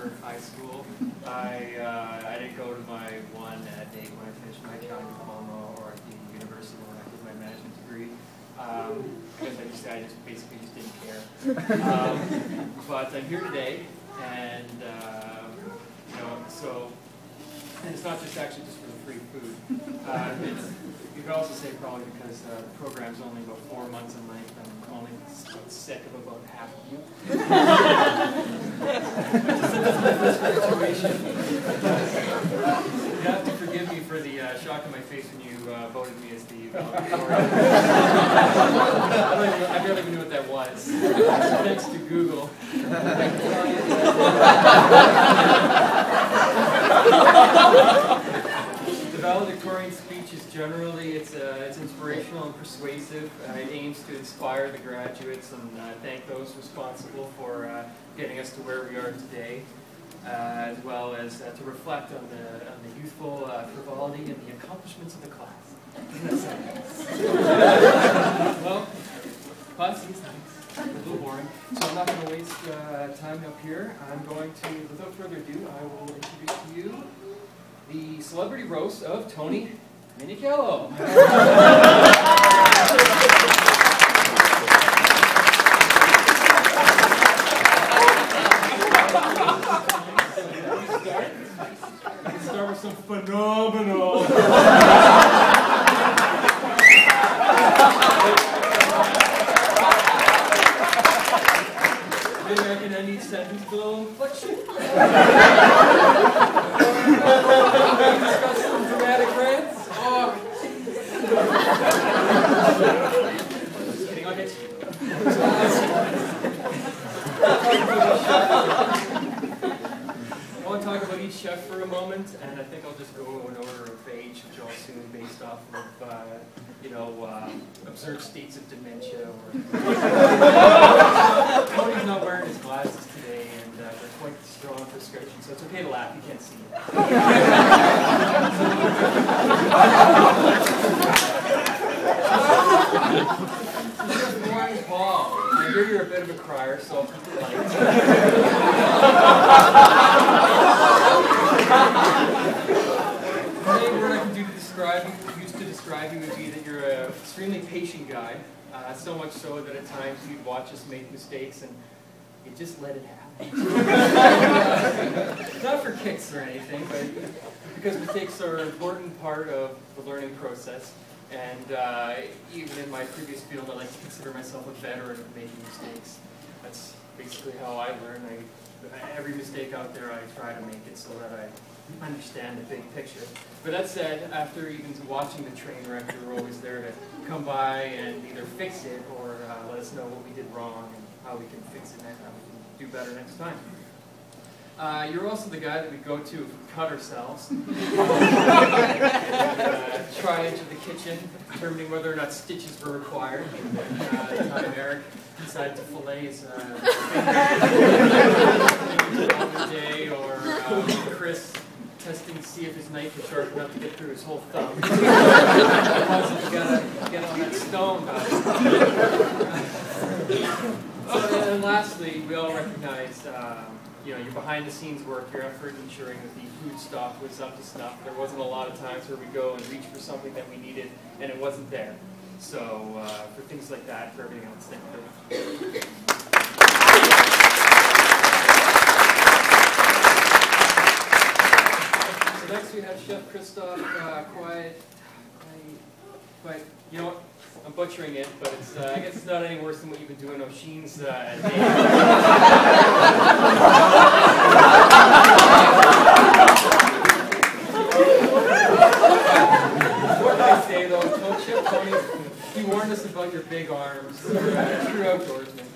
for high school. I didn't go to my one at Date when I finished my accounting diploma or at the university when I did my management degree. Because I just basically just didn't care. But I'm here today, and you know, so. And it's not just actually just for the free food. You could also say probably because the program's only about 4 months in length, I'm only sick of about half of you. You have to forgive me for the shock on my face when you voted me as the valedictorian. I barely even knew what that was. Thanks to Google. The valedictorian speech is generally, it's inspirational and persuasive. It aims to inspire the graduates and thank those responsible for getting us to where we are today, as well as to reflect on the youthful frivolity and the accomplishments of the class. Well, class is nice. A little boring, so I'm not going to waste time up here. I'm going to, without further ado, I will introduce to you the celebrity roast of Tony Minichello. Let's start with some phenomenal. Maybe I can end each sentence with a little inflection. Discuss some dramatic rants. Oh. Just kidding, I'll get you. I want to talk about each chef for a moment, and I think I'll just go in order of age, which I'll assume based off of, you know, observed states of dementia. Tony's not wearing his glasses today, and they're quite strong prescription, so it's okay to laugh. You can't see it. Orange ball. I hear you're a bit of a crier, so I'll keep it light. The main word I can use to describe you would be that you're an extremely patient guy. So much so that at times you'd watch us make mistakes and you just let it happen. Not for kicks or anything, but because mistakes are an important part of the learning process. And even in my previous field, I like to consider myself a veteran of making mistakes. That's basically how I learn. Every mistake out there, I try to make it so that I understand the big picture. But that said, after even watching the train wreck, you're always there to come by and either fix it or let us know what we did wrong and how we can fix it next time, we can do better next time. You're also the guy that we go to if we cut ourselves. And, try into the kitchen, determining whether or not stitches were required. The time Eric decided to fillet his day, or Chris testing to see if his knife is sharp enough to get through his whole thumb. You gotta get on that stone, guys. And lastly, we all recognize you know, your behind-the-scenes work, your effort ensuring that the food stock was up to snuff. There wasn't a lot of times where we go and reach for something that we needed and it wasn't there. So for things like that, for everything else, thank you very much. So next we have Chef Christoph, quiet, you know what? I'm butchering it, but it's, I guess it's not any worse than what you've been doing O'Sheens at What can I say though? Chef Tony, he warned us about your big arms. True outdoorsman.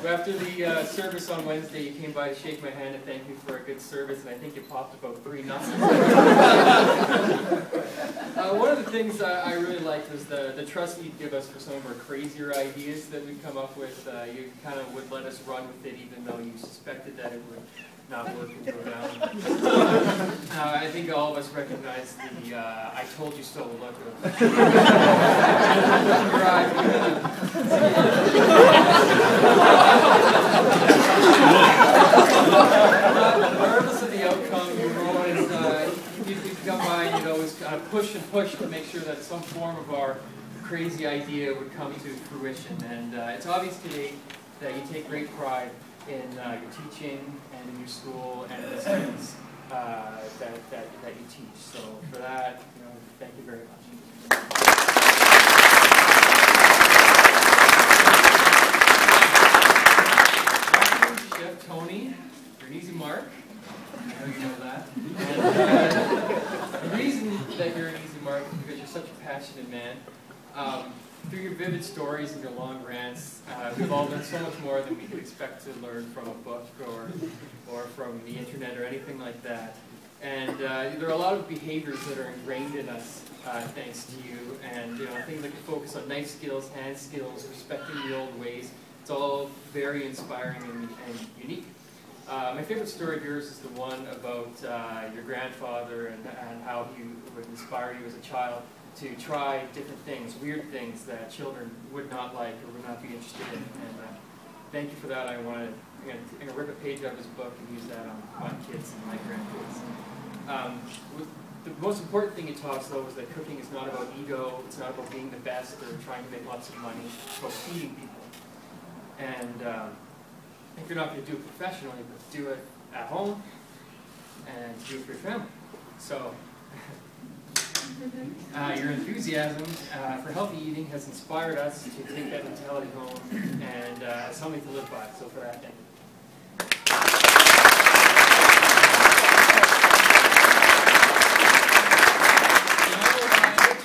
After the service on Wednesday, you came by to shake my hand and thank me for a good service, and I think you popped about 3 nuts. One of the things I really liked was the trust you'd give us for some of our crazier ideas that we'd come up with. You kind of would let us run with it even though you suspected that it would not work and go down. I think all of us recognize the I told you so look of your eyes. push to make sure that some form of our crazy idea would come to fruition. And it's obvious today that you take great pride in your teaching and in your school and in the students that you teach. So for that, thank you very much. Chef Tony, you're an easy mark. I know you know that. And the reason that you're an easy mark is because you're such a passionate man. Through your vivid stories and your long rants, we've all learned so much more than we could expect to learn from a book or from the internet or anything like that. And there are a lot of behaviors that are ingrained in us thanks to you. And things like focus on knife skills, hand skills, respecting the old ways. It's all very inspiring and unique. My favorite story of yours is the one about your grandfather and how he would inspire you as a child to try different things, weird things that children would not like or would not be interested in. And thank you for that. I'm going to rip a page out of his book and use that on my kids and my grandkids. The most important thing he taught us, though, was that cooking is not about ego, it's not about being the best or trying to make lots of money, it's about feeding people. And if you're not going to do it professionally, but do it at home and do it for your family. So, your enthusiasm for healthy eating has inspired us to take that mentality home, and it's something to live by. So for that, thank you.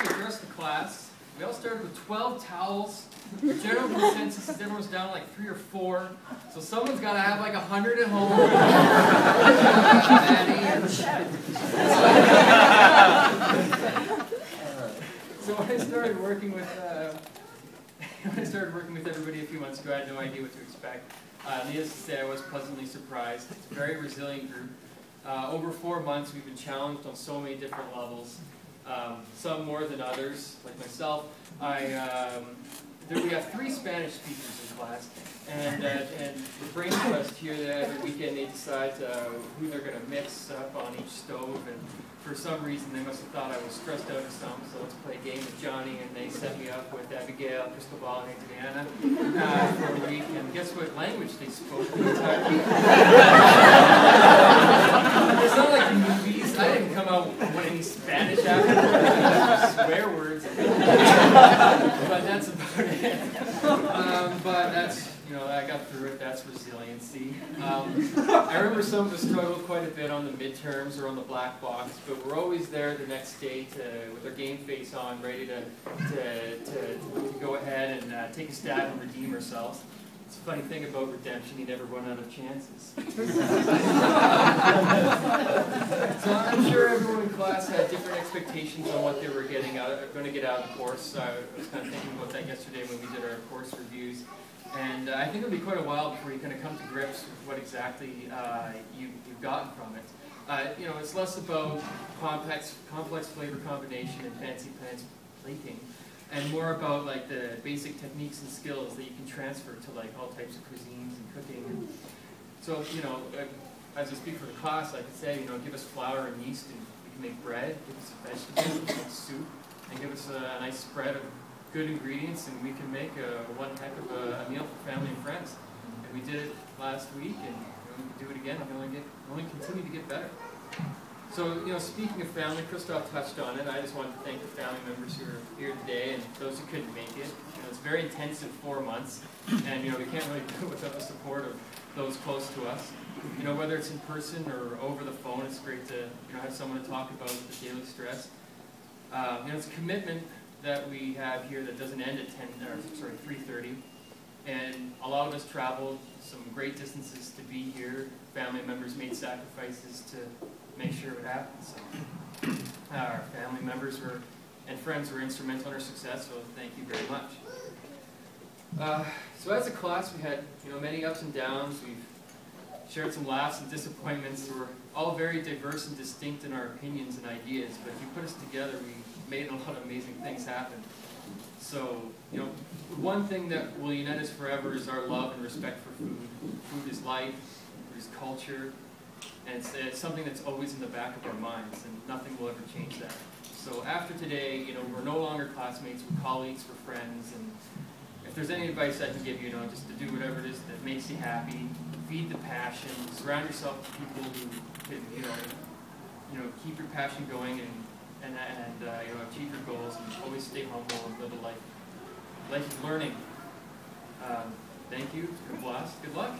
To address the class, we all started with 12 towels. The general consensus is everyone's down like 3 or 4, so someone's got to have like 100 at home. So when I started working with everybody a few months ago, I had no idea what to expect. Needless to say, I was pleasantly surprised. It's a very resilient group. Over 4 months, we've been challenged on so many different levels. Some more than others, like myself. We have 3 Spanish speakers in class, and the brain trust here that every weekend they decide who they're going to mix up on each stove, and for some reason they must have thought I was stressed out or something, so let's play a game with Johnny, and they set me up with Abigail, Cristobal, and Diana for a week, and guess what language they spoke the entire week? It's not like the movies. I didn't come out with any Spanish afterwards, swear words. But that's about it. But that's, I got through it. That's resiliency. I remember some of us struggled quite a bit on the midterms or on the black box, but we're always there the next day with our game face on, ready to go ahead and take a stab and redeem ourselves. It's a funny thing about redemption, you never run out of chances. So I'm sure everyone in class had different expectations on what they were going to get out of the course. I was kind of thinking about that yesterday when we did our course reviews. And I think it'll be quite a while before you kind of come to grips with what exactly you've gotten from it. It's less about complex flavor combination and fancy plating, and more about like the basic techniques and skills that you can transfer to like all types of cuisines and cooking. And so as I speak for the class, I could say give us flour and yeast and we can make bread. Give us vegetables, make soup, and give us a nice spread of good ingredients, and we can make one heck of a meal for family and friends. And we did it last week, and we can do it again. And only continue to get better. So, speaking of family, Christoph touched on it. I just wanted to thank the family members who are here today and those who couldn't make it. It's very intensive 4 months, and we can't really do it without the support of those close to us. Whether it's in person or over the phone, it's great to have someone to talk about the daily stress. It's a commitment that we have here that doesn't end at 3:30, and a lot of us traveled some great distances to be here. Family members made sacrifices to make sure it happened. So our family members and friends were instrumental in our success, so thank you very much. So as a class, we had many ups and downs. We've shared some laughs and disappointments. We're all very diverse and distinct in our opinions and ideas, but if you put us together, we made a lot of amazing things happen. So, one thing that will unite us forever is our love and respect for food. Food is life, food is culture, and it's something that's always in the back of our minds, and nothing will ever change that. So after today, you know, we're no longer classmates, we're colleagues, we're friends, and if there's any advice I can give you, you know, just to do whatever it is that makes you happy, feed the passion, surround yourself with people who can, you know, keep your passion going and you know, achieve your goals, and always stay humble and live a life of learning. Thank you. It's been a blast. Good luck.